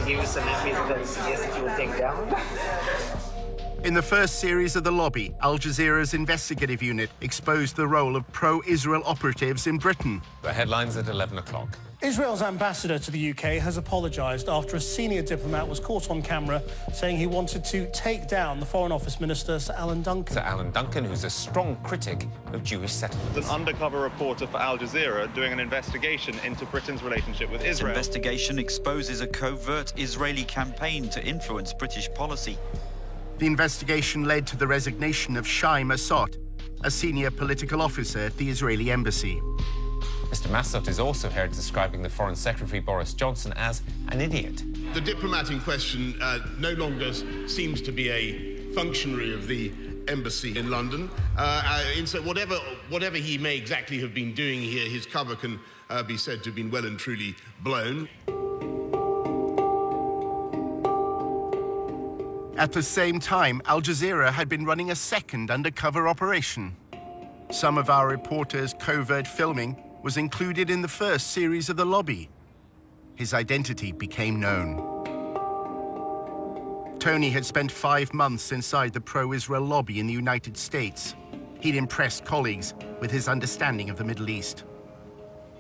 give you some enemies that you would take down? In the first series of The Lobby, Al Jazeera's investigative unit exposed the role of pro-Israel operatives in Britain. The headlines at 11 o'clock. Israel's ambassador to the UK has apologised after a senior diplomat was caught on camera saying he wanted to take down the Foreign Office Minister, Sir Alan Duncan. Sir Alan Duncan, who's a strong critic of Jewish settlements. An undercover reporter for Al Jazeera doing an investigation into Britain's relationship with Israel. This investigation exposes a covert Israeli campaign to influence British policy. The investigation led to the resignation of Shai Massot, a senior political officer at the Israeli embassy. Mr. Massot is also heard describing the Foreign Secretary Boris Johnson as an idiot. The diplomat in question no longer seems to be a functionary of the embassy in London. And so whatever he may exactly have been doing here, his cover can be said to have been well and truly blown. At the same time, Al Jazeera had been running a second undercover operation. Some of our reporters' covert filming was included in the first series of The Lobby. His identity became known. Tony had spent 5 months inside the pro-Israel lobby in the United States. He'd impressed colleagues with his understanding of the Middle East.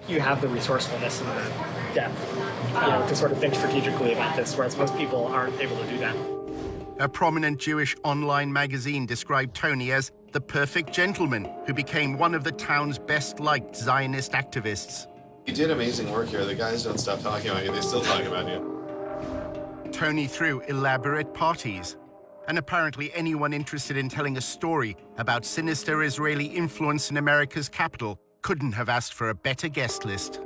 You have the resourcefulness and the depth, to sort of think strategically about this, whereas most people aren't able to do that. A prominent Jewish online magazine described Tony as the perfect gentleman who became one of the town's best-liked Zionist activists. You did amazing work here. The guys don't stop talking about you. They still talk about you. Tony threw elaborate parties, and apparently anyone interested in telling a story about sinister Israeli influence in America's capital couldn't have asked for a better guest list.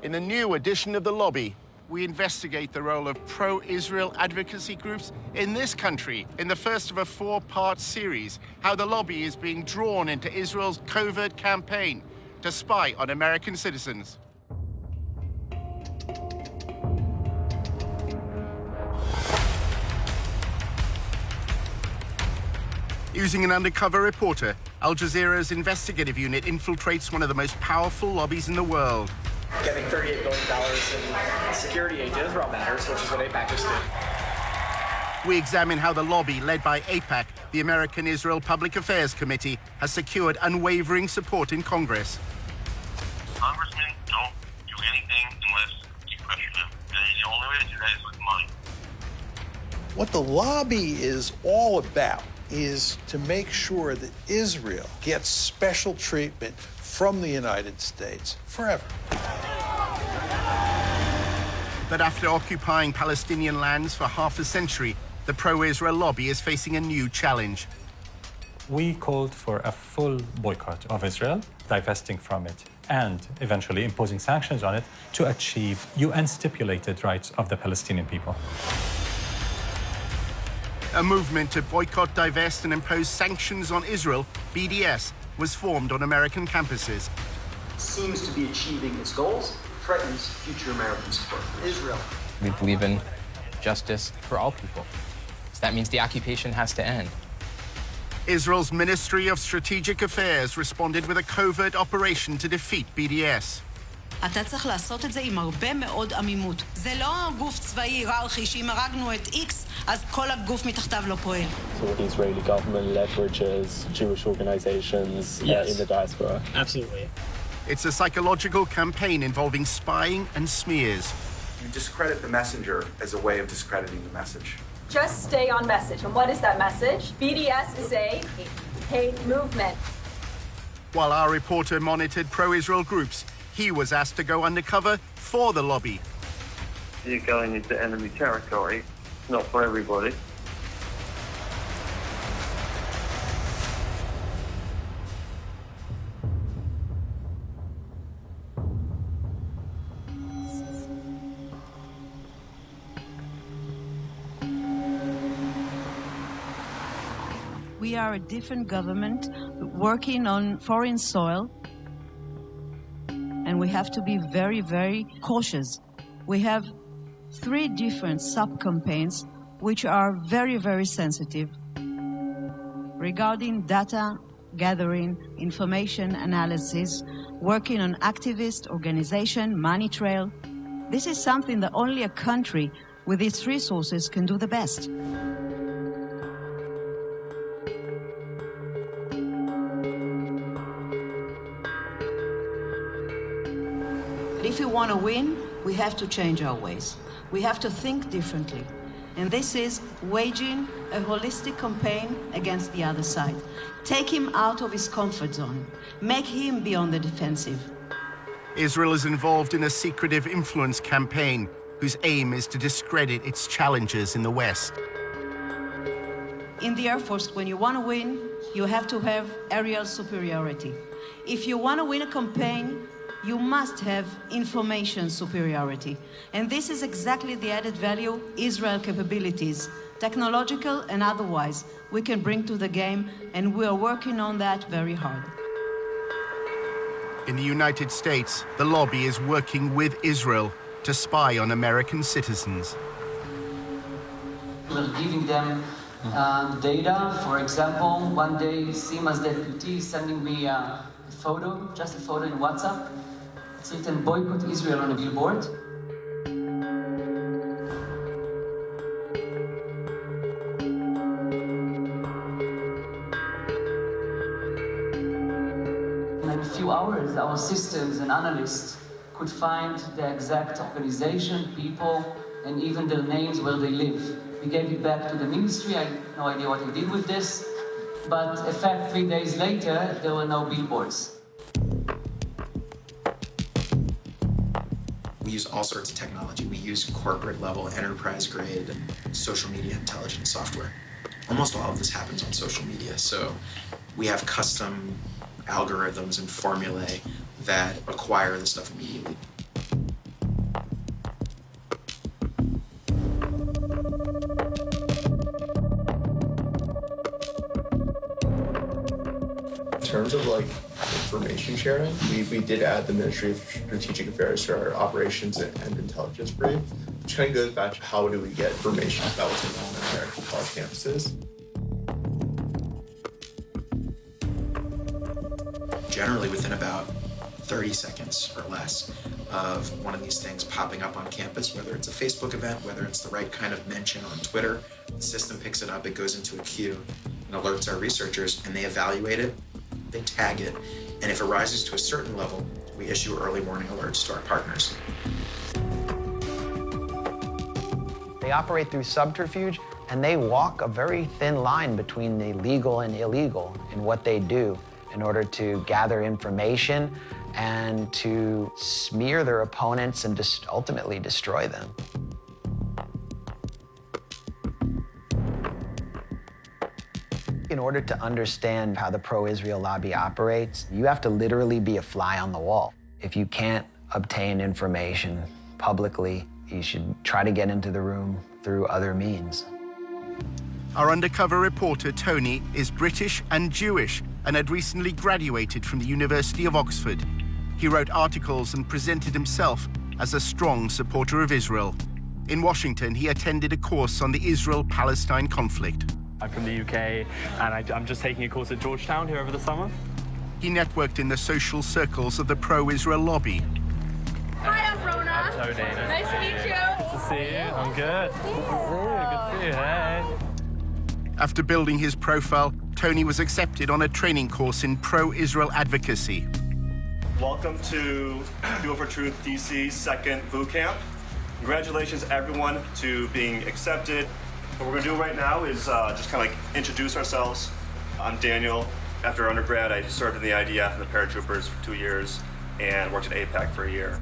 In a new edition of The Lobby, we investigate the role of pro-Israel advocacy groups in this country in the first of a 4-part series, how the lobby is being drawn into Israel's covert campaign to spy on American citizens. Using an undercover reporter, Al Jazeera's investigative unit infiltrates one of the most powerful lobbies in the world. Getting $38 billion in security aid to Israel matters, which is what AIPAC just did. We examine how the lobby, led by AIPAC, the American Israel Public Affairs Committee, has secured unwavering support in Congress. Congressmen don't do anything unless you pressure them. And the only way to do that is with money. What the lobby is all about is to make sure that Israel gets special treatment from the United States forever. But after occupying Palestinian lands for half a century, the pro-Israel lobby is facing a new challenge. We called for a full boycott of Israel, divesting from it, and eventually imposing sanctions on it to achieve UN-stipulated rights of the Palestinian people. A movement to boycott, divest, and impose sanctions on Israel, BDS, was formed on American campuses. Seems to be achieving its goals, threatens future American support for Israel. We believe in justice for all people. So that means the occupation has to end. Israel's Ministry of Strategic Affairs responded with a covert operation to defeat BDS. אתה צריך לעשות את זה עם הרבה מאוד עמימות. זה לא גוף צבאי היררכי שאם הרגנו את X, אז כל הגוף מתחתיו לא פועל. So the Israeli government leverages Jewish organizations in the diaspora. Absolutely. It's a psychological campaign involving spying and smears. You discredit the messenger as a way of discrediting the message. Just stay on message. And what is that message? BDS is a hate movement. While our reporter monitored pro-Israel groups, he was asked to go undercover for the lobby. You're going into enemy territory, not for everybody. We are a different government working on foreign soil, and we have to be very, very cautious. We have 3 different sub-campaigns which are very, very sensitive. regarding data gathering, information analysis, working on activist organization, money trail. This is something that only a country with its resources can do the best. If we want to win, we have to change our ways. We have to think differently. And this is waging a holistic campaign against the other side. Take him out of his comfort zone. Make him be on the defensive. Israel is involved in a secretive influence campaign whose aim is to discredit its challengers in the West. In the Air Force, when you want to win, you have to have aerial superiority. If you want to win a campaign, you must have information superiority. And this is exactly the added value Israel capabilities, technological and otherwise, we can bring to the game, and we are working on that very hard. In the United States, the lobby is working with Israel to spy on American citizens. We're giving them data. For example, one day, Sima's deputy sending me a photo, just a photo in WhatsApp. It's written, boycott Israel on a billboard. In a few hours, our systems and analysts could find the exact organization, people, and even their names where they live. We gave it back to the ministry. I have no idea what they did with this. But in fact, 3 days later, there were no billboards. We use all sorts of technology. We use corporate-level, enterprise-grade social media intelligence software. Almost all of this happens on social media, so we have custom algorithms and formulae that acquire the stuff immediately. In terms of like information sharing, we did add the Ministry of Strategic Affairs to our operations and intelligence brief, which kind of goes back to how do we get information about what's going on in American college campuses. Generally within about 30 seconds or less of one of these things popping up on campus, whether it's a Facebook event, whether it's the right kind of mention on Twitter, the system picks it up, it goes into a queue and alerts our researchers, and they evaluate it, they tag it, and if it rises to a certain level, we issue early warning alerts to our partners. They operate through subterfuge, and they walk a very thin line between the legal and illegal in what they do in order to gather information and to smear their opponents and ultimately destroy them. In order to understand how the pro-Israel lobby operates, you have to literally be a fly on the wall. If you can't obtain information publicly, you should try to get into the room through other means. Our undercover reporter, Tony, is British and Jewish and had recently graduated from the University of Oxford. He wrote articles and presented himself as a strong supporter of Israel. In Washington, he attended a course on the Israel-Palestine conflict. I'm from the UK, and I'm just taking a course at Georgetown here over the summer. He networked in the social circles of the pro-Israel lobby. Hi, I'm Rona. I'm Tony. Nice to meet you. Good to see you. I'm good. Good to see you. Hey. After building his profile, Tony was accepted on a training course in pro-Israel advocacy. Welcome to Fuel for Truth DC's second boot camp. Congratulations, everyone, to being accepted. What we're going to do right now is just kind of like introduce ourselves. I'm Daniel. After undergrad, I served in the IDF and the paratroopers for 2 years and worked at APAC for a year.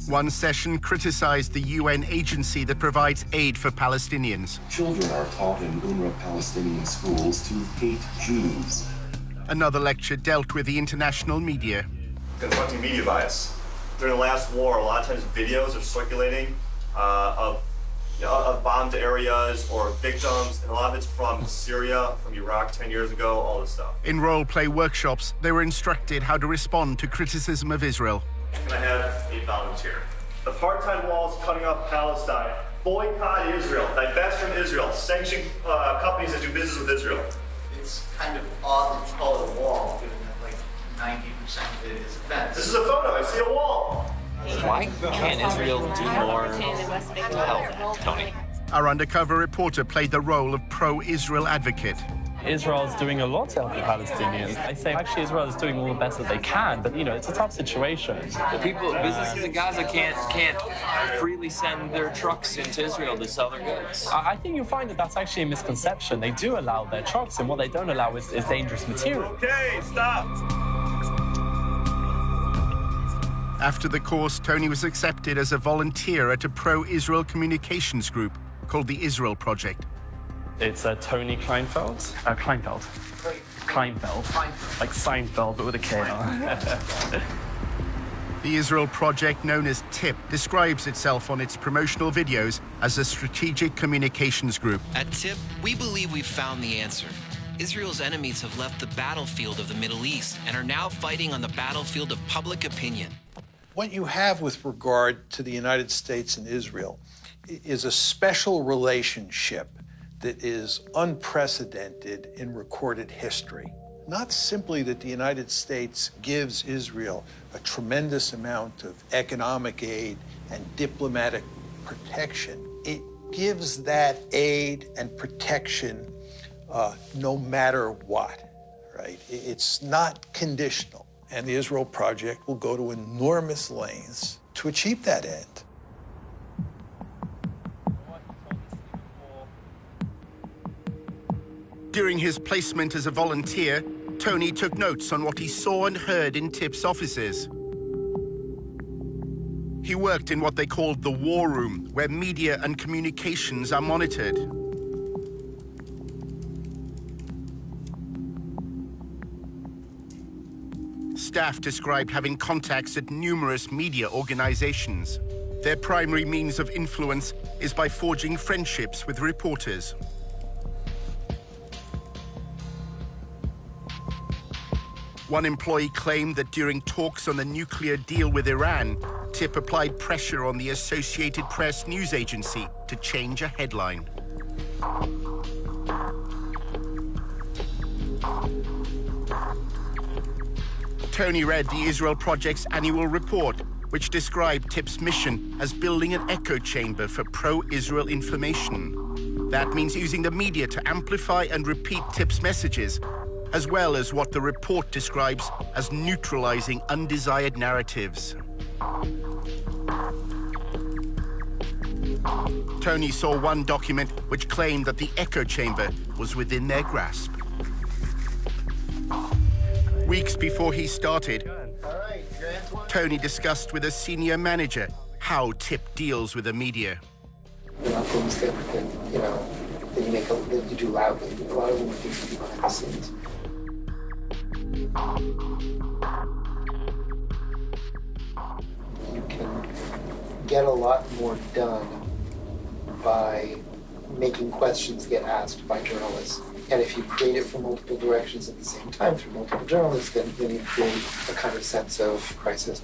One session criticized the UN agency that provides aid for Palestinians. Children are taught in UNRWA Palestinian schools to hate Jews. Another lecture dealt with the international media. Confronting media bias. During the last war, a lot of times videos are circulating of bombed areas or victims, and a lot of it's from Syria, from Iraq 10 years ago, all this stuff. In role-play workshops, they were instructed how to respond to criticism of Israel. Can I have a volunteer? The part-time wall is cutting off Palestine. Boycott Israel. Divest from Israel. Sanction companies that do business with Israel. it's kind of odd that you call it a wall, given that like 90% of it is a fence. This is a photo. I see a wall. Why can't Israel do more to help, Tony? Our undercover reporter played the role of pro-Israel advocate. Israel's doing a lot to help the Palestinians. I say actually Israel is doing all the best that they can, but you know, it's a tough situation. The businesses in Gaza can't freely send their trucks into Israel to sell their goods. I think you'll find that that's actually a misconception. They do allow their trucks, and what they don't allow is dangerous material. Okay, stop. After the course, Tony was accepted as a volunteer at a pro-Israel communications group called the Israel Project. It's Tony Kleinfeld. Kleinfeld. Like Seinfeld, but with a K on. The Israel Project, known as TIP, describes itself on its promotional videos as a strategic communications group. At TIP, we believe we've found the answer. Israel's enemies have left the battlefield of the Middle East and are now fighting on the battlefield of public opinion. What you have with regard to the United States and Israel is a special relationship that is unprecedented in recorded history. Not simply that the United States gives Israel a tremendous amount of economic aid and diplomatic protection, it gives that aid and protection no matter what, right? It's not conditional. And the Israel Project will go to enormous lengths to achieve that end. During his placement as a volunteer, Tony took notes on what he saw and heard in TIP's offices. He worked in what they called the war room, where media and communications are monitored. Staff described having contacts at numerous media organizations. Their primary means of influence is by forging friendships with reporters. One employee claimed that during talks on the nuclear deal with Iran, TIP applied pressure on the Associated Press news agency to change a headline. Tony read the Israel Project's annual report, which described TIP's mission as building an echo chamber for pro-Israel information. That means using the media to amplify and repeat TIP's messages, as well as what the report describes as neutralizing undesired narratives. Tony saw one document which claimed that the echo chamber was within their grasp. Weeks before he started, Tony discussed with a senior manager how TIP deals with the media. There are things that you do loudly. A lot of them are things you do behind the scenes. You can get a lot more done by making questions get asked by journalists. And if you create it from multiple directions at the same time through multiple journalists, then you create a kind of sense of crisis.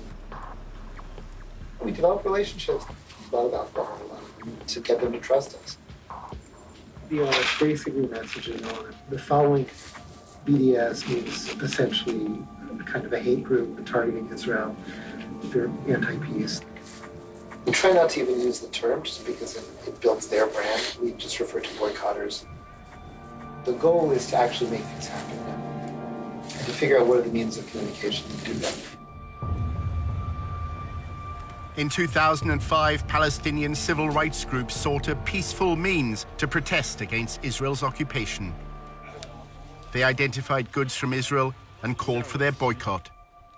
We develop relationships, a lot of alcohol, to get them to trust us. The basically messages on the following BDS is essentially kind of a hate group targeting Israel. They're anti-peace. We try not to even use the term just because it builds their brand. We just refer to boycotters. The goal is to actually make things happen now and to figure out what are the means of communication to do that. In 2005, Palestinian civil rights groups sought a peaceful means to protest against Israel's occupation. They identified goods from Israel and called for their boycott.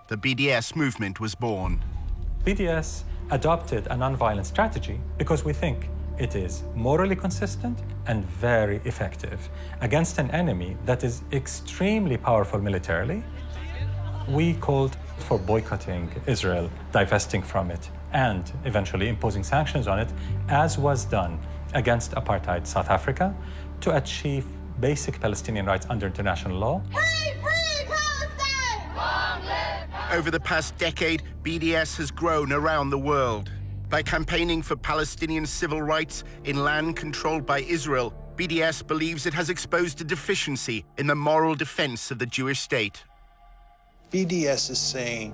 The BDS movement was born. BDS adopted a nonviolent strategy because we think it is morally consistent and very effective against an enemy that is extremely powerful militarily. We called for boycotting Israel, divesting from it, and eventually imposing sanctions on it, as was done against apartheid South Africa, to achieve basic Palestinian rights under international law. Over the past decade, BDS has grown around the world. By campaigning for Palestinian civil rights in land controlled by Israel, BDS believes it has exposed a deficiency in the moral defense of the Jewish state. BDS is saying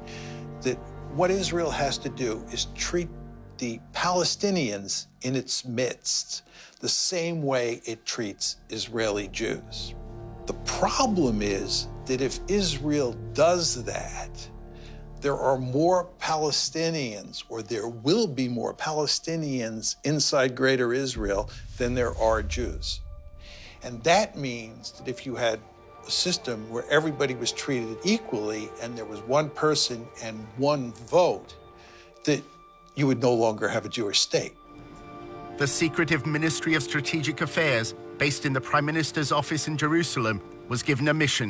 that what Israel has to do is treat the Palestinians in its midst the same way it treats Israeli Jews. The problem is that if Israel does that, there are more Palestinians, or there will be more Palestinians inside Greater Israel than there are Jews. And that means that if you had a system where everybody was treated equally and there was one person and one vote, that you would no longer have a Jewish state. The secretive Ministry of Strategic Affairs, based in the Prime Minister's office in Jerusalem, was given a mission: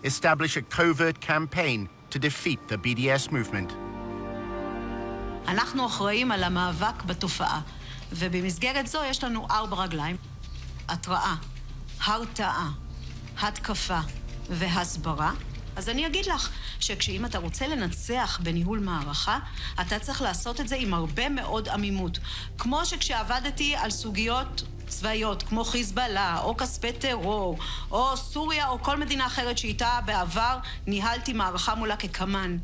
establish a covert campaign to defeat the BDS movement. אנחנו אחראים על המאבק בתופעה, ובמסגרת זו יש לנו 4 רגליים: התראה, הרתעה, התקפה והסברה. אז אני אגיד לך שכשאם אתה רוצה לנצח בניהול מערכה, אתה צריך לעשות את זה עם הרבה מאוד עמימות. כמו שכשעבדתי על סוגיות צבאיות, כמו חיזבאללה, או כספי טרור, או סוריה, או כל מדינה אחרת שאיתה בעבר ניהלתי מערכה מולה כקמן.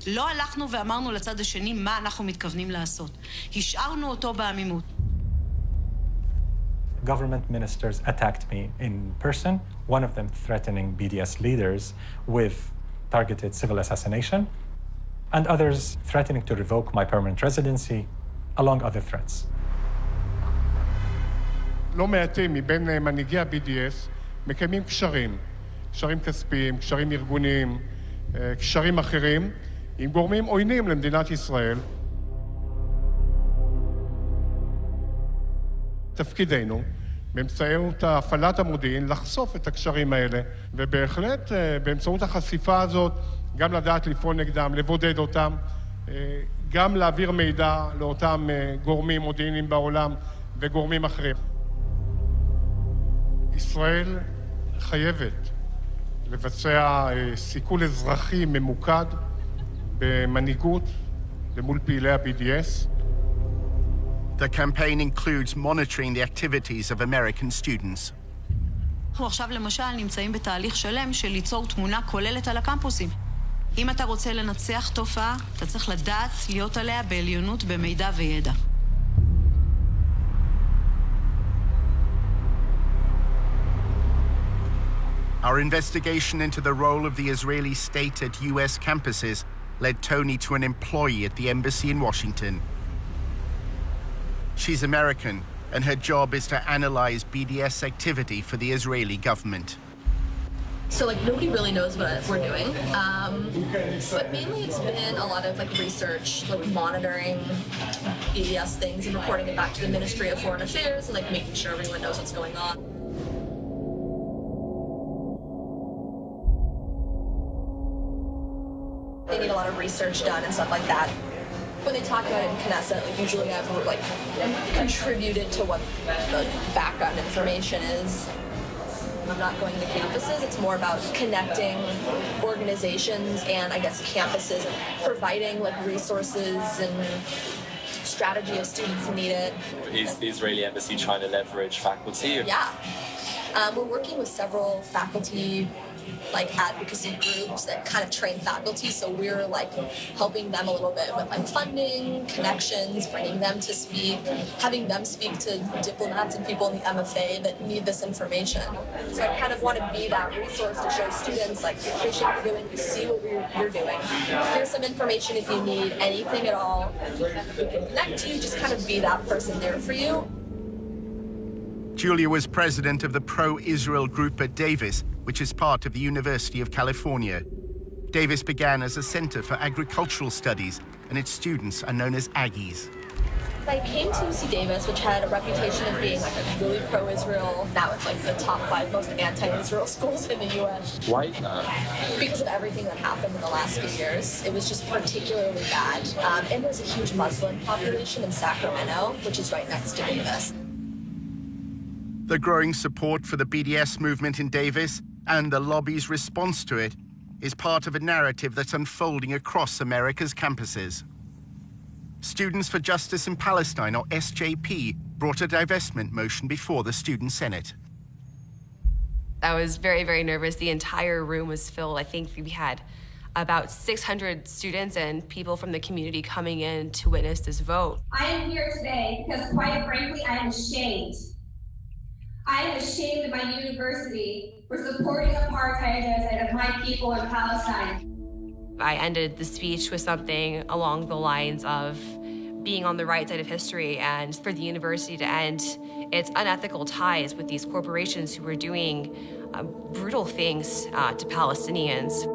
לא הלכנו ואמרנו לצד השני מה אנחנו מתכוונים לעשות. השארנו אותו בעמימות. Government ministers attacked me in person, one of them threatening BDS leaders with targeted civil assassination, and others threatening to revoke my permanent residency, along other threats. לא מעטים מבין מנהיגי ה-BDS מקיימים קשרים, קשרים כספיים, קשרים ארגוניים, קשרים אחרים, עם גורמים עוינים למדינת ישראל. תפקידנו, באמצעות הפעלת המודיעין, לחשוף את הקשרים האלה, ובהחלט באמצעות החשיפה הזאת, גם לדעת לפעול נגדם, לבודד אותם, גם להעביר מידע לאותם גורמים מודיעיניים בעולם וגורמים אחרים. ישראל חייבת לבצע סיכול אזרחי ממוקד במנהיגות ומול פעילי ה-BDS. The campaign includes monitoring the activities of American students. אנחנו עכשיו למשל נמצאים בתהליך שלם של ליצור תמונה כוללת על הקמפוסים. אם אתה רוצה לנצח תופעה, אתה צריך לדעת להיות עליה בעליונות במידע וידע. Our investigation into the role of the Israeli state at US campuses led Tony to an employee at the embassy in Washington. She's American, and her job is to analyze BDS activity for the Israeli government. So nobody really knows what we're doing, but mainly it's been a lot of research, monitoring BDS things and reporting it back to the Ministry of Foreign Affairs and making sure everyone knows what's going on. They need a lot of research done and stuff like that. When they talk about it in Knesset, usually I've contributed to what the background information is. I'm not going to campuses. It's more about connecting organizations and I guess campuses and providing resources and strategy if students need it. Is the Israeli embassy trying to leverage faculty? Yeah. We're working with several faculty advocacy groups that kind of train faculty, so we're helping them a little bit with funding, connections, bringing them to speak, having them speak to diplomats and people in the MFA that need this information. So I kind of want to be that resource to show students we appreciate what you're doing, we see what you're doing. Here's some information if you need anything at all. We can connect to you, just kind of be that person there for you. Julia was president of the pro-Israel group at Davis, which is part of the University of California. Davis began as a center for agricultural studies, and its students are known as Aggies. I came to UC Davis, which had a reputation of being a really pro-Israel. Now it's the top 5 most anti-Israel schools in the U.S. Why is that? Because of everything that happened in the last few years. It was just particularly bad. And there's a huge Muslim population in Sacramento, which is right next to Davis. The growing support for the BDS movement in Davis and the lobby's response to it is part of a narrative that's unfolding across America's campuses. Students for Justice in Palestine, or SJP, brought a divestment motion before the Student Senate. I was very, very nervous. The entire room was filled. I think we had about 600 students and people from the community coming in to witness this vote. I am here today because, quite frankly, I am ashamed. I am ashamed of my university for supporting apartheid genocide of my people in Palestine. I ended the speech with something along the lines of being on the right side of history and for the university to end its unethical ties with these corporations who were doing brutal things to Palestinians.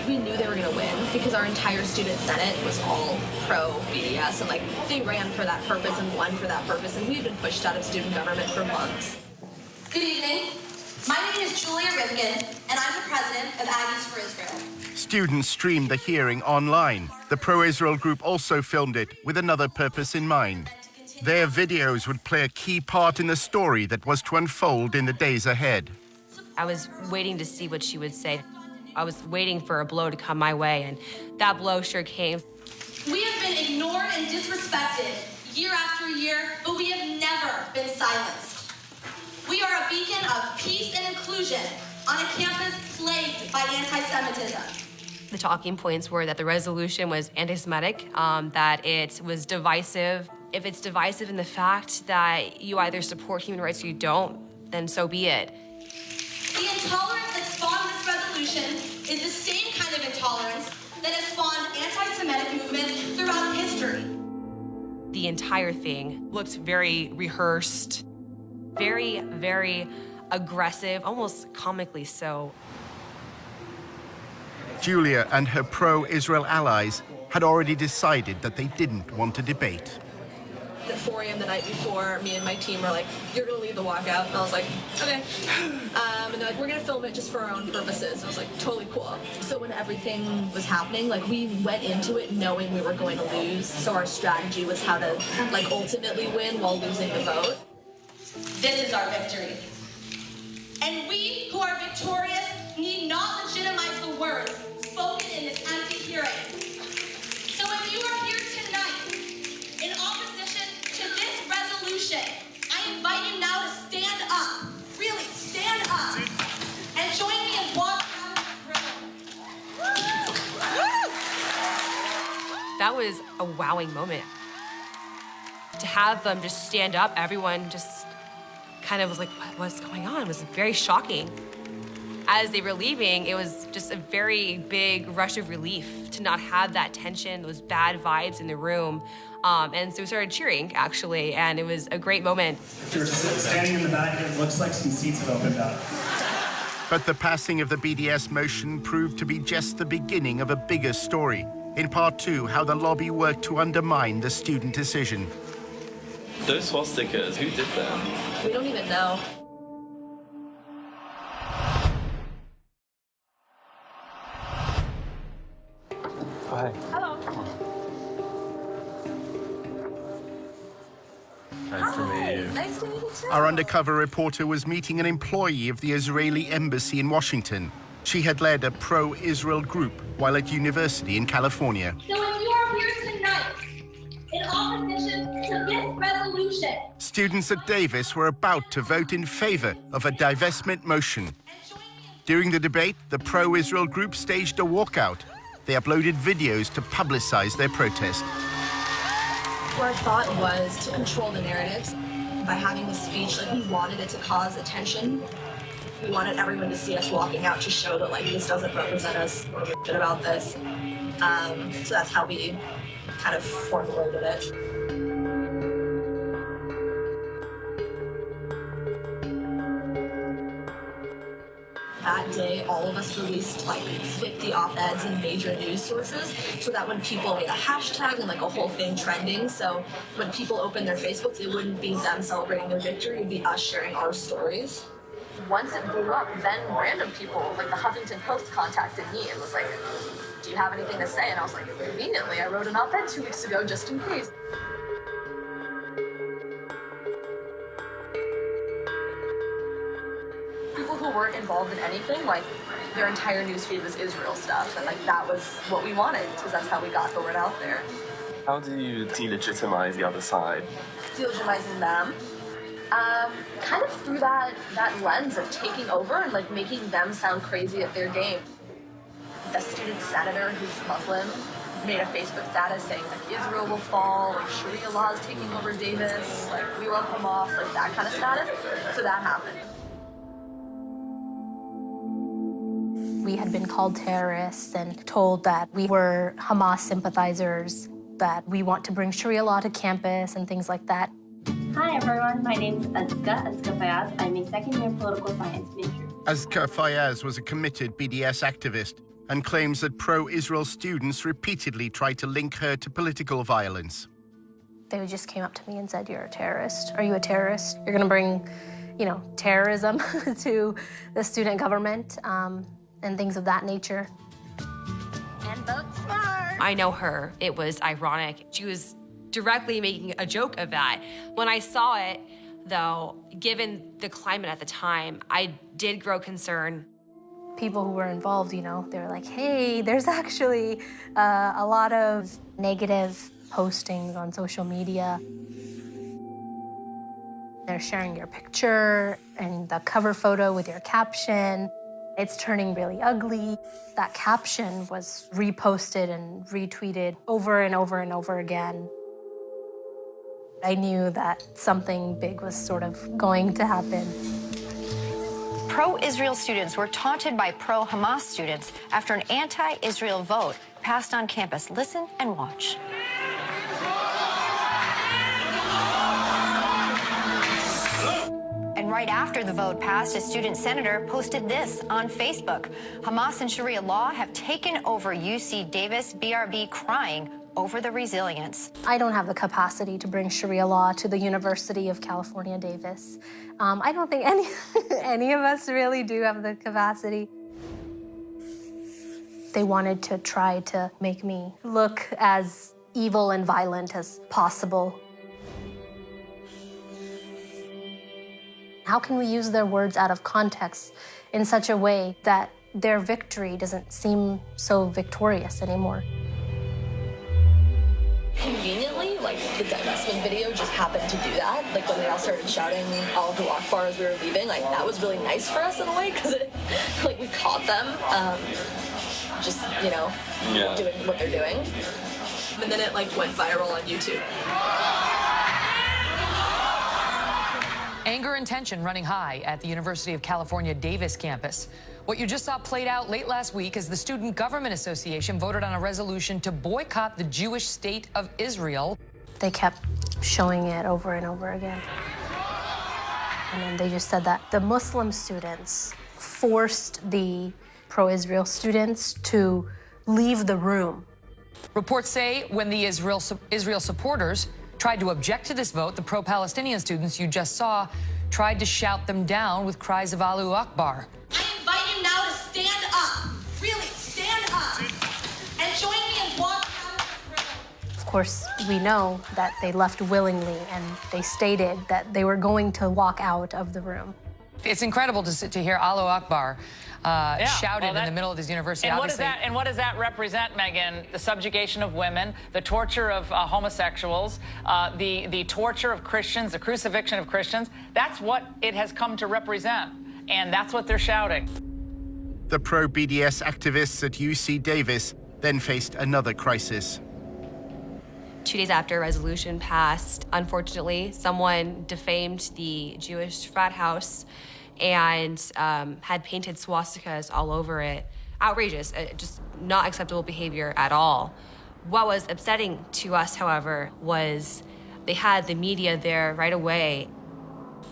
We knew they were going to win because our entire student senate was all pro-BDS, and they ran for that purpose and won for that purpose, and we've been pushed out of student government for months. Good evening. My name is Julia Rivkin, and I'm the president of Aggies for Israel. Students streamed the hearing online. The pro-Israel group also filmed it with another purpose in mind. Their videos would play a key part in the story that was to unfold in the days ahead. I was waiting to see what she would say. I was waiting for a blow to come my way, and that blow sure came. We have been ignored and disrespected year after year, but we have never been silenced. We are a beacon of peace and inclusion on a campus plagued by anti-Semitism. The talking points were that the resolution was anti-Semitic, that it was divisive. If it's divisive in the fact that you either support human rights or you don't, then so be it. The intolerance that spawned this resolution is the same kind of intolerance that has spawned anti-Semitic movements throughout history. The entire thing looked very rehearsed, very, very aggressive, almost comically so. Julia and her pro-Israel allies had already decided that they didn't want to debate. At 4 a.m. the night before, me and my team were like, "You're gonna lead the walkout," and I was like, "Okay." And they're like, "We're gonna film it just for our own purposes." I was like, "Totally cool." So when everything was happening, we went into it knowing we were going to lose. So our strategy was how to ultimately win while losing the vote. This is our victory. And we who are victorious need not legitimize the words spoken in this empty hearing. So if you are here tonight in opposition to this resolution, I invite you now to stand up. Really, stand up. And join me in walking out of this room. That was a wowing moment. To have them just stand up, everyone just kind of was like, what's going on? It was very shocking. As they were leaving, it was just a very big rush of relief to not have that tension, those bad vibes in the room. And so we started cheering, actually, and it was a great moment. You're standing in the back, it looks like some seats have opened up. But the passing of the BDS motion proved to be just the beginning of a bigger story. In part 2, how the lobby worked to undermine the student decision. Those swastikas, who did them? We don't even know. Hi. Hello. Nice to meet you. Nice to meet you too. Our undercover reporter was meeting an employee of the Israeli embassy in Washington. She had led a pro-Israel group while at university in California. So if you are here tonight in opposition to this resolution, Students at Davis were about to vote in favor of a divestment motion. During the debate, the pro-Israel group staged a walkout. They uploaded videos to publicize their protest. Our thought was to control the narratives by having the speech. We wanted it to cause attention. We wanted everyone to see us walking out to show that this doesn't represent us. We're shit about this. So that's how we kind of formulated it. That day, all of us released 50 op-eds in major news sources so that when people made a hashtag and a whole thing trending, so when people opened their Facebooks, it wouldn't be them celebrating their victory, it would be us sharing our stories. Once it blew up, then random people, the Huffington Post contacted me and was like, "Do you have anything to say?" And I was like, "Conveniently, I wrote an op-ed 2 weeks ago just in case." People who weren't involved in anything, like their entire newsfeed was Israel stuff, and like that was what we wanted, because that's how we got the word out there. How do you delegitimize the other side? Delegitimizing them, kind of through that lens of taking over and like making them sound crazy at their game. The student senator who's Muslim made a Facebook status saying like Israel will fall, like Sharia law is taking over Davis, like we love Hamas, like that kind of status. So that happened. We had been called terrorists and told that we were Hamas sympathizers, that we want to bring Sharia law to campus and things like that. Hi everyone, my name is Azka Fayaz. I'm a second-year political science major. Azka Fayaz was a committed BDS activist and claims that pro-Israel students repeatedly tried to link her to political violence. They just came up to me and said, "You're a terrorist. Are you a terrorist? You're gonna bring, terrorism to the student government," and things of that nature. And vote smart. I know her. It was ironic. She was directly making a joke of that. When I saw it, though, given the climate at the time, I did grow concerned. People who were involved, they were like, "Hey, there's actually a lot of negative postings on social media. They're sharing your picture and the cover photo with your caption. It's turning really ugly." That caption was reposted and retweeted over and over and over again. I knew that something big was sort of going to happen. Pro-Israel students were taunted by pro-Hamas students after an anti-Israel vote passed on campus. Listen and watch. And right after the vote passed, a student senator posted this on Facebook. Hamas and Sharia law have taken over UC Davis, BRB crying over the resilience. I don't have the capacity to bring Sharia law to the University of California, Davis. I don't think any of us really do have the capacity. They wanted to try to make me look as evil and violent as possible. How can we use their words out of context in such a way that their victory doesn't seem so victorious anymore? Conveniently, like the divestment video just happened to do that. Like when they all started shouting Allahu Akbar as we were leaving, like that was really nice for us in a way, because like we caught them just, doing what they're doing. And then it like went viral on YouTube. Anger and tension running high at the University of California Davis campus. What you just saw played out late last week as the Student Government Association voted on a resolution to boycott the Jewish state of Israel. They kept showing it over and over again. And then they just said that the Muslim students forced the pro-Israel students to leave the room. Reports say when the Israel supporters tried to object to this vote, the pro-Palestinian students you just saw tried to shout them down with cries of Allahu Akbar. I invite you now to stand up. Really, stand up. And join me in walking out of the room. Of course, we know that they left willingly, and they stated that they were going to walk out of the room. It's incredible to hear Allahu Akbar shouted in the middle of this university. And obviously. what does that represent, Megan? The subjugation of women, the torture of homosexuals, the torture of Christians, the crucifixion of Christians. That's what it has come to represent, and that's what they're shouting. The pro-BDS activists at UC Davis then faced another crisis. 2 days after a resolution passed, unfortunately, someone defamed the Jewish frat house and had painted swastikas all over it. Outrageous, just not acceptable behavior at all. What was upsetting to us, however, was they had the media there right away.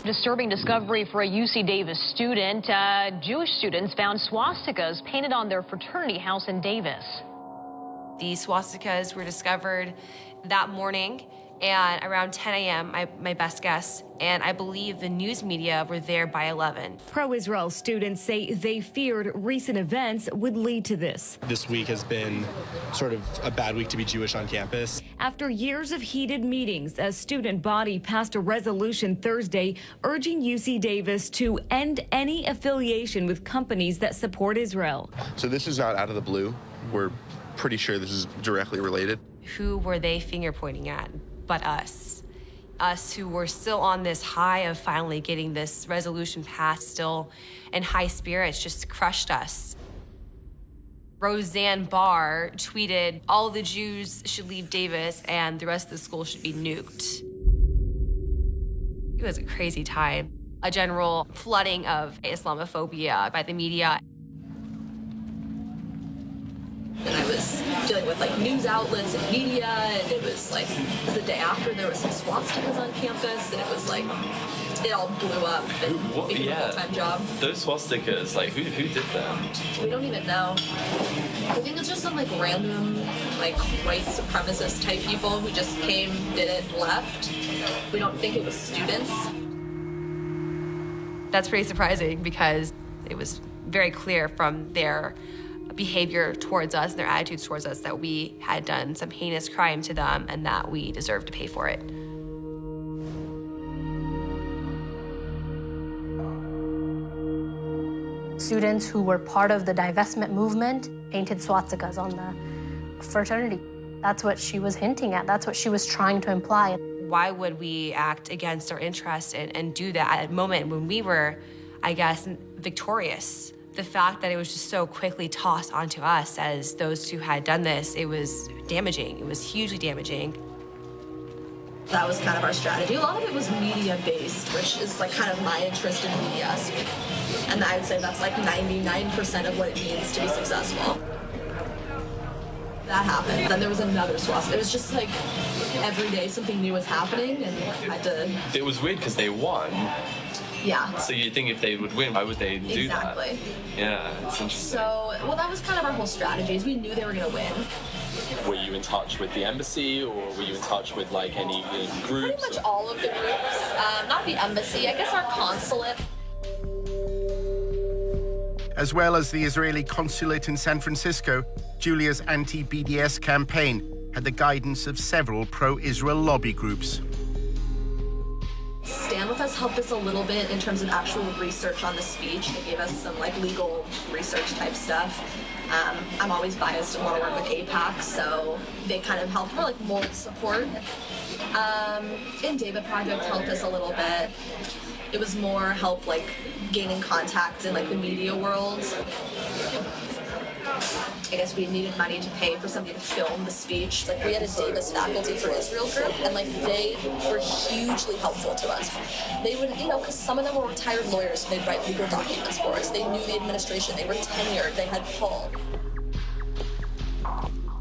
Disturbing discovery for a UC Davis student. Jewish students found swastikas painted on their fraternity house in Davis. The swastikas were discovered that morning And around 10 a.m., my best guess, and I believe the news media were there by 11. Pro-Israel students say they feared recent events would lead to this. This week has been sort of a bad week to be Jewish on campus. After years of heated meetings, a student body passed a resolution Thursday urging UC Davis to end any affiliation with companies that support Israel. So this is not out of the blue. We're pretty sure this is directly related. Who were they finger pointing at but us? Us who were still on this high of finally getting this resolution passed, still in high spirits, just crushed us. Roseanne Barr tweeted, all the Jews should leave Davis and the rest of the school should be nuked. It was a crazy time. A general flooding of Islamophobia by the media. And I was dealing with like news outlets and media, and it was like the day after there was some swastikas on campus, and it was like it all blew up and became a full-time job. Those swastikas, like who did them? We don't even know. I think it's just some like random like white supremacist type people who just came, did it, and left. We don't think it was students. That's pretty surprising because it was very clear from their behavior towards us, their attitudes towards us, that we had done some heinous crime to them and that we deserved to pay for it. Students who were part of the divestment movement painted swastikas on the fraternity. That's what she was hinting at. That's what she was trying to imply. Why would we act against our interests and do that at a moment when we were, I guess, victorious? The fact that it was just so quickly tossed onto us as those who had done this, it was damaging. It was hugely damaging. That was kind of our strategy. A lot of it was media-based, which is like kind of my interest in media. And I would say that's like 99% of what it means to be successful. That happened. Then there was another swastika. It was just like every day something new was happening, and I had to... It was weird because they won. Yeah. So you'd think if they would win, why would they do that? Exactly. Yeah, it's interesting. So, well, that was kind of our whole strategy, is we knew they were going to win. Were you in touch with the embassy, or were you in touch with like any groups? Pretty much all of the groups. Not the embassy, I guess our consulate. As well as the Israeli consulate in San Francisco, Julia's anti-BDS campaign had the guidance of several pro-Israel lobby groups. Stand With Us helped us a little bit in terms of actual research on the speech. They gave us some like legal research type stuff. I'm always biased and want to work with AIPAC, so they kind of helped for like moral support. And David Project helped us a little bit. It was more help like gaining contacts in like the media world. I guess we needed money to pay for somebody to film the speech. Like we had a Davis Faculty for Israel group, and like they were hugely helpful to us. They would, you know, because some of them were retired lawyers, so they'd write legal documents for us. They knew the administration, they were tenured, they had pull.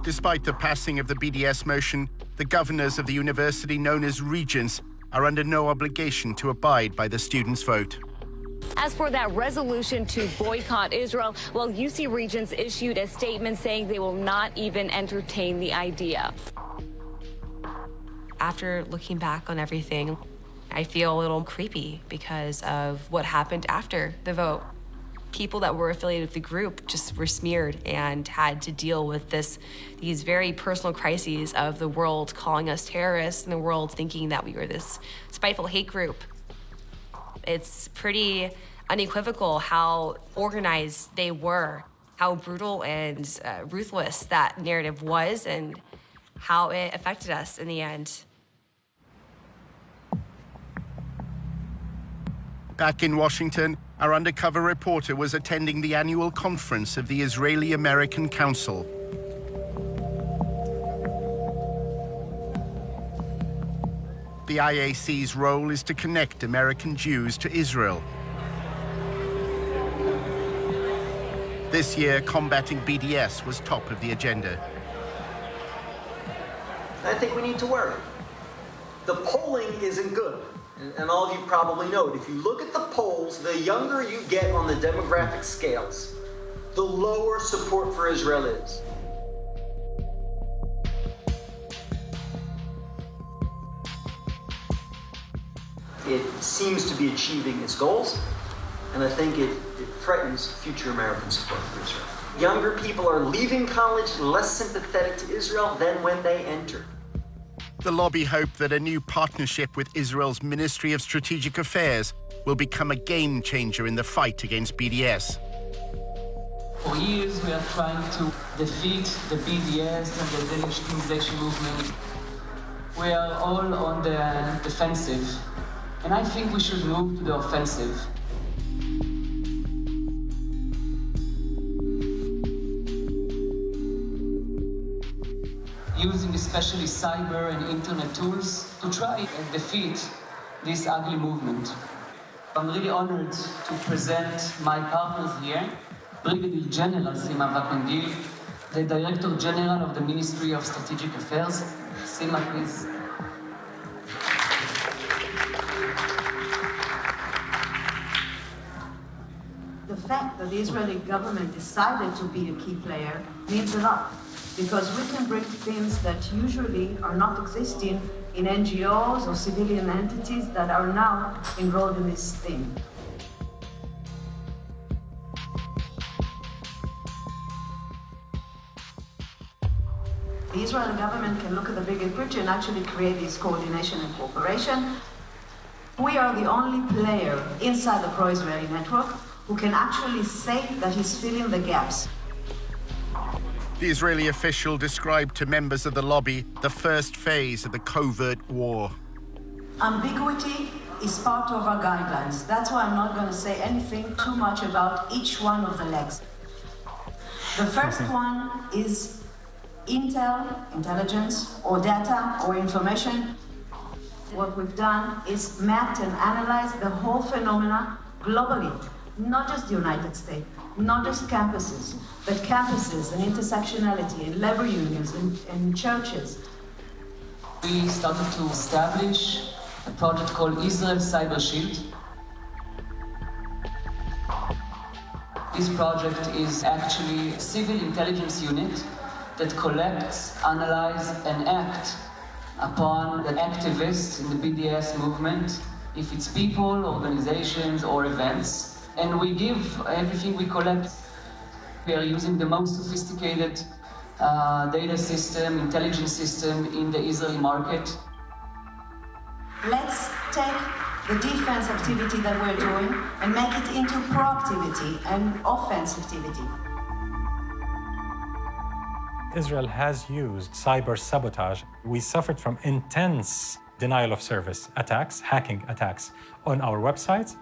Despite the passing of the BDS motion, the governors of the university known as regents are under no obligation to abide by the students' vote. As for that resolution to boycott Israel, well, UC Regents issued a statement saying they will not even entertain the idea. After looking back on everything, I feel a little creepy because of what happened after the vote. People that were affiliated with the group just were smeared and had to deal with these very personal crises of the world calling us terrorists and the world thinking that we were this spiteful hate group. It's pretty unequivocal how organized they were, how brutal and ruthless that narrative was, and how it affected us in the end. Back in Washington, our undercover reporter was attending the annual conference of the Israeli-American Council. The IAC's role is to connect American Jews to Israel. This year, combating BDS was top of the agenda. I think we need to worry. The polling isn't good, and all of you probably know it. If you look at the polls, the younger you get on the demographic scales, the lower support for Israel is. it seems to be achieving its goals, and I think it threatens future American support for Israel. Younger people are leaving college less sympathetic to Israel than when they entered. The lobby hope that a new partnership with Israel's Ministry of Strategic Affairs will become a game changer in the fight against BDS. For years, we are trying to defeat the BDS and the delegitimization movement. We are all on the defensive, and I think we should move to the offensive. Using especially cyber and internet tools to try and defeat this ugly movement. I'm really honored to present my partners here, Brigadier General Sima Vakangil, the Director General of the Ministry of Strategic Affairs. Sima, please. The fact that the Israeli government decided to be a key player means a lot, because we can bring things that usually are not existing in NGOs or civilian entities that are now enrolled in this thing. The Israeli government can look at the bigger picture and actually create this coordination and cooperation. We are the only player inside the pro-Israeli network who can actually say that he's filling the gaps. The Israeli official described to members of the lobby the first phase of the covert war. Ambiguity is part of our guidelines. That's why I'm not going to say anything too much about each one of the legs. The first one is intel, intelligence, or data, or information. What we've done is mapped and analyzed the whole phenomena globally, not just the United States, not just campuses, but campuses and intersectionality and labor unions and churches. We started to establish a project called Israel Cyber Shield. This project is actually a civil intelligence unit that collects, analyzes, and acts upon the activists in the BDS movement, if it's people, organizations, or events. And we give everything we collect. We are using the most sophisticated data system, intelligence system in the Israeli market. Let's take the defense activity that we're doing and make it into proactivity and offensivity. Israel has used cyber sabotage. We suffered from intense denial of service attacks, hacking attacks on our websites.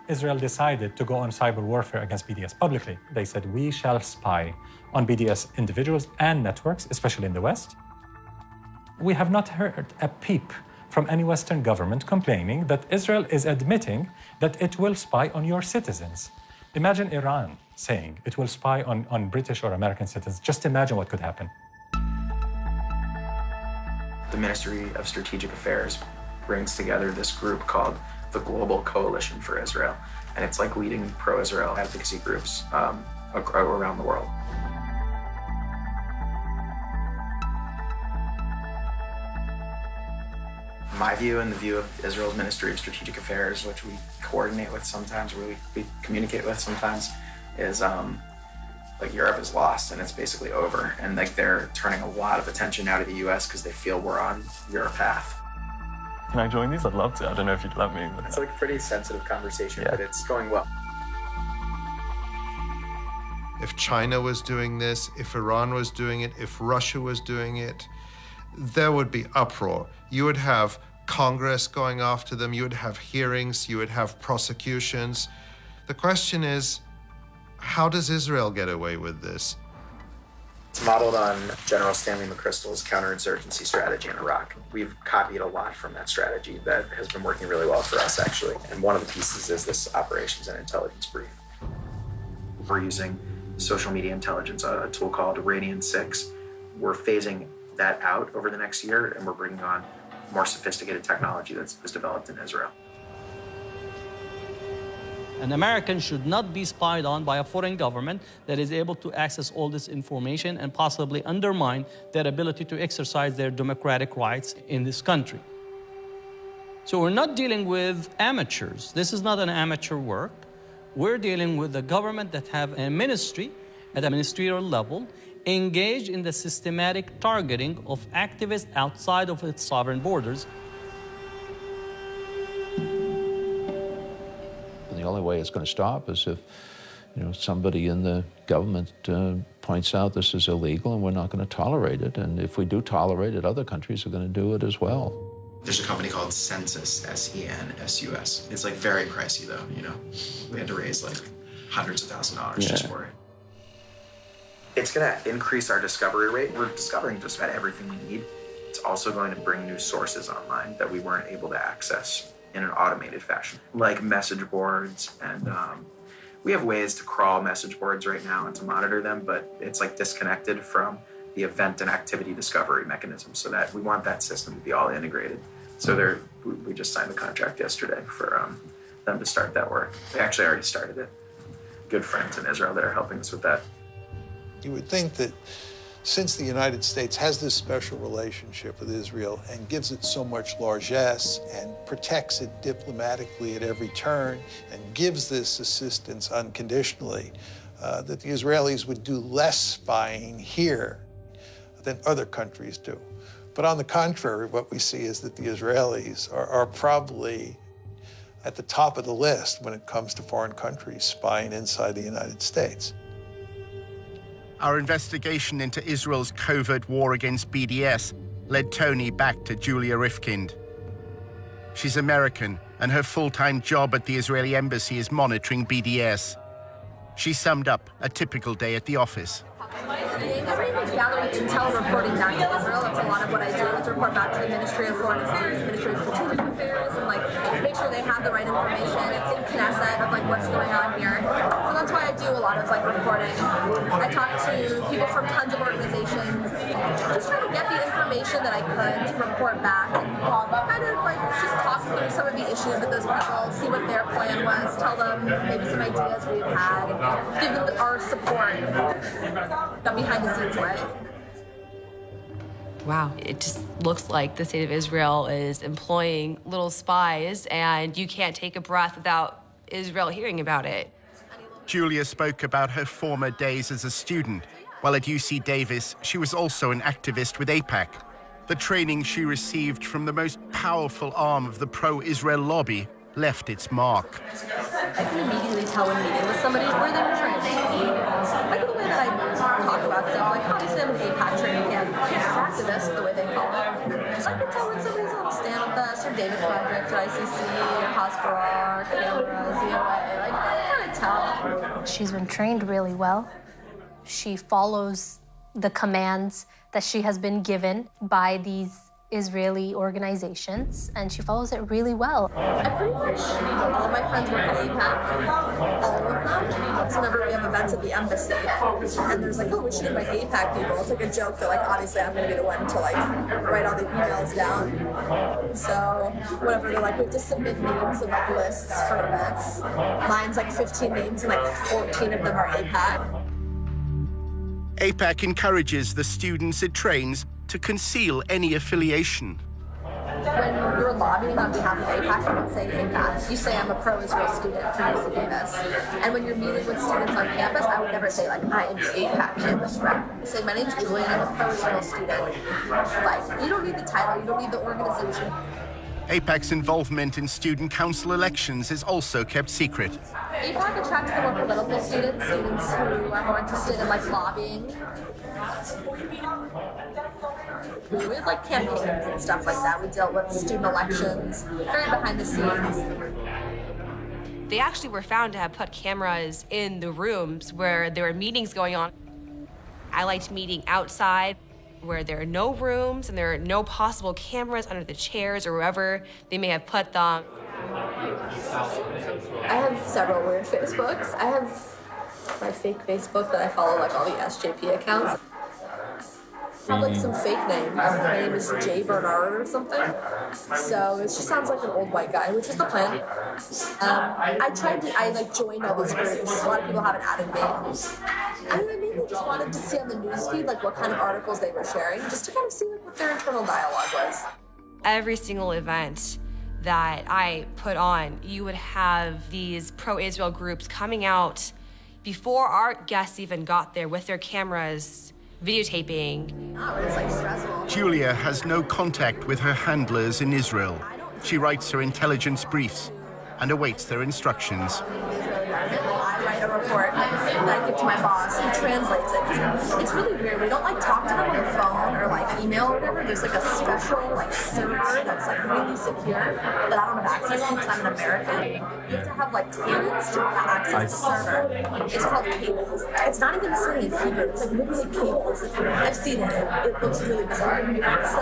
Israel decided to go on cyber warfare against BDS publicly. They said, we shall spy on BDS individuals and networks, especially in the West. We have not heard a peep from any Western government complaining that Israel is admitting that it will spy on your citizens. Imagine Iran saying it will spy on British or American citizens. Just imagine what could happen. The Ministry of Strategic Affairs brings together this group called the Global Coalition for Israel. And it's like leading pro-Israel advocacy groups around the world. My view and the view of Israel's Ministry of Strategic Affairs, which we coordinate with sometimes, we communicate with sometimes, is like Europe is lost and it's basically over. And like they're turning a lot of attention now to the US because they feel we're on your path. Can I join these? I'd love to. I don't know if you'd let me. But it's like a pretty sensitive conversation, but it's going well. If China was doing this, if Iran was doing it, if Russia was doing it, there would be uproar. You would have Congress going after them, you would have hearings, you would have prosecutions. The question is, how does Israel get away with this? It's modeled on General Stanley McChrystal's counterinsurgency strategy in Iraq. We've copied a lot from that strategy that has been working really well for us, actually. And one of the pieces is this operations and intelligence brief. We're using social media intelligence, a tool called Radian 6. We're phasing that out over the next year, and we're bringing on more sophisticated technology that was developed in Israel. An American should not be spied on by a foreign government that is able to access all this information and possibly undermine their ability to exercise their democratic rights in this country. So we're not dealing with amateurs. This is not an amateur work. We're dealing with a government that have a ministry at a ministerial level engaged in the systematic targeting of activists outside of its sovereign borders. The only way it's going to stop is if somebody in the government points out this is illegal and we're not going to tolerate it. And if we do tolerate it, other countries are going to do it as well. There's a company called Census, S-E-N-S-U-S. It's like very pricey though, We had to raise like hundreds of thousands of dollars just for it. It's gonna increase our discovery rate. We're discovering just about everything we need. It's also going to bring new sources online that we weren't able to access in an automated fashion, like message boards. And we have ways to crawl message boards right now and to monitor them, but it's like disconnected from the event and activity discovery mechanism, so that we want that system to be all integrated. So we just signed the contract yesterday for them to start that work. They actually already started it. Good friends in Israel that are helping us with that. You would think that since the United States has this special relationship with Israel and gives it so much largesse and protects it diplomatically at every turn and gives this assistance unconditionally, that the Israelis would do less spying here than other countries do. But on the contrary, what we see is that the Israelis are probably at the top of the list when it comes to foreign countries spying inside the United States. Our investigation into Israel's covert war against BDS led Tony back to Julia Rifkind. She's American, and her full-time job at the Israeli embassy is monitoring BDS. She summed up a typical day at the office. Gathering intel, reporting back to Israel. That's a lot of what I do. Is report back to the Ministry of Foreign Affairs, Ministry of Strategic Affairs, and make sure they have the right information. It's in Knesset of what's going on here. So that's why I do a lot of reporting. I talk to people from tons of organizations, just trying to get the information that I could to report back, and kind of just talk through some of the issues with those people, see what their plan was, tell them maybe some ideas we've had, give them our support, the behind the scenes way. Wow, it just looks like the state of Israel is employing little spies, and you can't take a breath without Israel hearing about it. Julia spoke about her former days as a student. While at UC Davis, she was also an activist with AIPAC. The training she received from the most powerful arm of the pro-Israel lobby left its mark. I can immediately tell when meeting with somebody where they were trying to take me. Like the way that I talk about stuff, obviously I'm an AIPAC training camp, activist, the way they call it. I can tell when somebody's on stand with us, or David Project, or ICC, or Hasbara, Camera, ZOA, I kind of tell. She's been trained really well. She follows the commands that she has been given by these Israeli organizations, and she follows it really well. I pretty much, all of my friends work at AIPAC, all of them. So whenever we have events at the embassy, and there's oh, we should invite AIPAC people, it's a joke that obviously I'm gonna be the one to write all the emails down. So whenever they're we have to submit names of lists for events, mine's 15 names and 14 of them are AIPAC. AIPAC encourages the students it trains to conceal any affiliation. When you're lobbying on behalf of AIPAC, you don't say AIPAC. You say I'm a pro-Israel student from UC Davis. And when you're meeting with students on campus, I would never say I am the AIPAC campus rep. I say my name's Julia, I'm a pro-Israel student. You don't need the title, you don't need the organization. AIPAC's involvement in student council elections is also kept secret. AIPAC attracts the more political students who are more interested in lobbying. We had campaigns and stuff like that. We dealt with student elections, very behind the scenes. They actually were found to have put cameras in the rooms where there were meetings going on. I liked meeting outside where there are no rooms and there are no possible cameras under the chairs or wherever they may have put them. I have several weird Facebooks. I have my fake Facebook that I follow all the SJP accounts. I have some fake name. My name is Jay Bernard or something. So it just sounds like an old white guy, which is the plan. I joined all these groups. A lot of people haven't added me. I maybe just wanted to see on the newsfeed what kind of articles they were sharing, just to kind of see what their internal dialogue was. Every single event, that I put on, you would have these pro-Israel groups coming out before our guests even got there with their cameras, videotaping. Julia has no contact with her handlers in Israel. She writes her intelligence briefs and awaits their instructions. I write a report that I give to my boss, who translates it. It's really weird. We don't talk to them on the phone or email or whatever. There's a special server that's really secure that I don't have access to because I'm an American. You have to have clearance to access the server. It's called cables. It's not even necessarily in Hebrew. It's literally cables. I've seen it. It looks really bizarre. So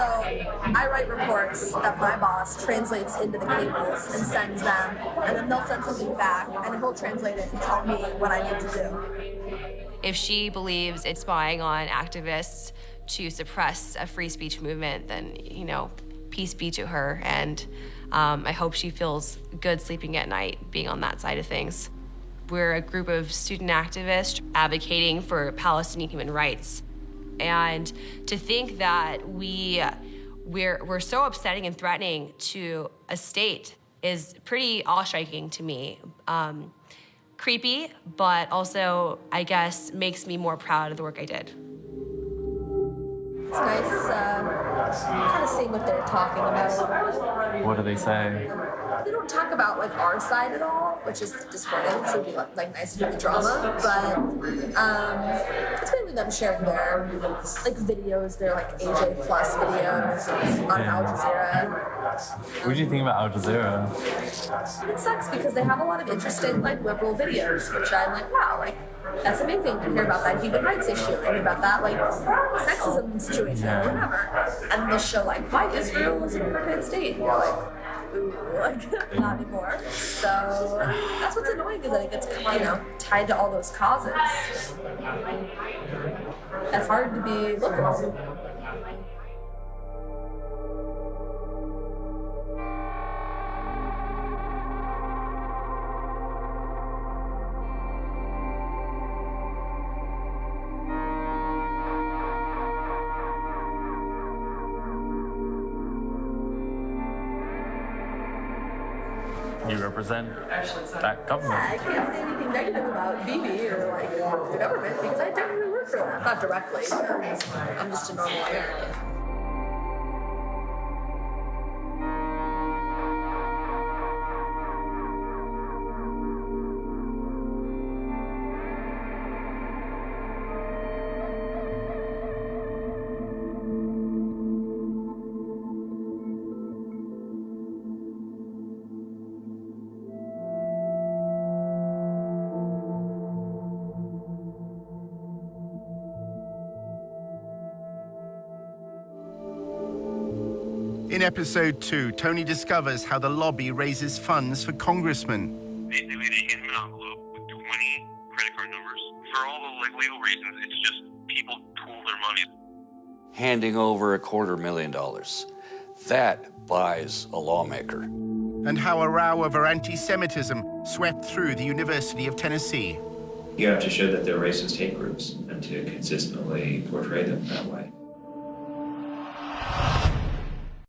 I write reports that my boss translates into the cables and sends them, and then they'll send something back, and then he'll translate it and tell me what I need to do. If she believes it's spying on activists to suppress a free speech movement, then, peace be to her. And I hope she feels good sleeping at night being on that side of things. We're a group of student activists advocating for Palestinian human rights. And to think that we're so upsetting and threatening to a state is pretty awe-striking to me. Creepy, but also, I guess, makes me more proud of the work I did. It's nice kind of seeing what they're talking about. What do they say? They don't talk about our side at all, which is disappointing. So it'd be nice to do the drama, but it's mainly them sharing their videos, their AJ Plus videos on Al Jazeera. What do you think about Al Jazeera? It sucks because they have a lot of interesting liberal videos, which I'm wow, that's amazing to hear about that human rights issue, and hear about that sexism situation or whatever, and they'll show why Israel is an apartheid state, and you're ooh, not anymore. So that's what's annoying, is that it gets tied to all those causes. That's hard to be liberal. You represent that government. Yeah, I can't say anything negative about Bibi or the government because I technically work for them. Not directly, but I'm just a normal American. In episode 2, Tony discovers how the lobby raises funds for congressmen. Basically, they hand him an envelope with 20 credit card numbers. For all the legal reasons, it's just people pool their money. Handing over $250,000. That buys a lawmaker. And how a row over anti-Semitism swept through the University of Tennessee. You have to show that they're racist hate groups and to consistently portray them that way.